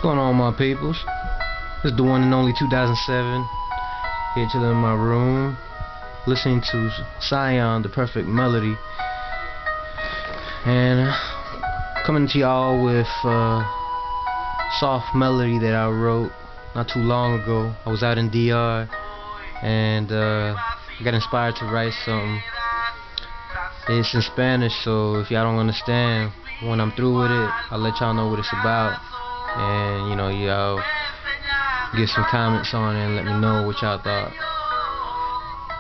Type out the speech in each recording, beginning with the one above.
What's going on, my peoples? This is the one and only 2007. Here chilling in my room, listening to Scion, the perfect melody, and coming to y'all with soft melody that I wrote not too long ago. I was out in DR and I got inspired to write something. It's in Spanish, so if y'all don't understand, when I'm through with it, I'll let y'all know what it's about, and you know, y'all get some comments on it and let me know what y'all thought.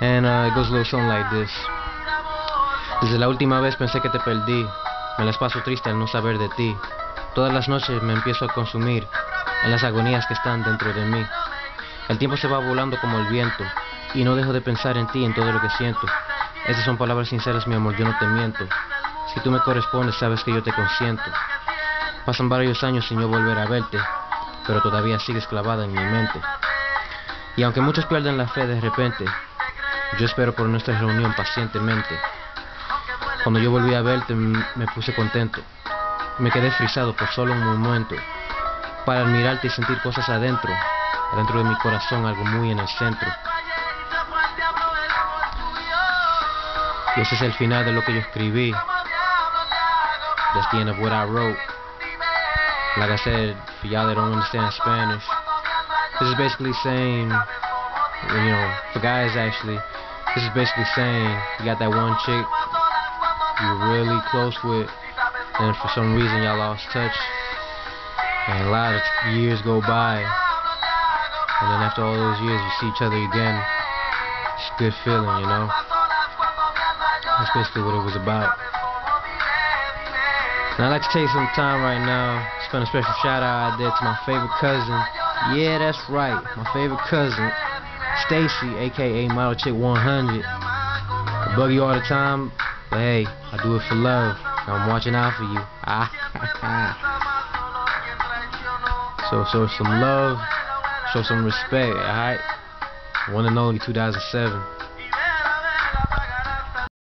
And it goes a little something like this. Desde la última vez pensé que te perdí, me las paso triste al no saber de ti. Todas las noches me empiezo a consumir en las agonías que están dentro de mí. El tiempo se va volando como el viento y no dejo de pensar en ti, en todo lo que siento. Esas son palabras sinceras, mi amor, yo no te miento. Si tú me correspondes, sabes que yo te consiento. Pasan varios años sin yo volver a verte, pero todavía sigues clavada en mi mente. Y aunque muchos pierden la fe de repente, yo espero por nuestra reunión pacientemente. Cuando yo volví a verte me puse contento. Me quedé frisado por solo un momento, para admirarte y sentir cosas adentro de mi corazón, algo muy en el centro. Y ese es el final de lo que yo escribí. That's the end of what I wrote. Like I said, for y'all that don't understand Spanish, this is basically saying, you know, for guys actually, this is basically saying you got that one chick you're really close with, and for some reason y'all lost touch, and a lot of years go by, and then after all those years you see each other again. It's a good feeling, you know. That's basically what it was about. And I'd like to take some time right now, spend a special shout out there to my favorite cousin. Yeah, that's right, my favorite cousin, Stacy, aka Model Chick 100. I bug you all the time, but hey, I do it for love. I'm watching out for you. So show some love, show some respect, alright? One and only 2007.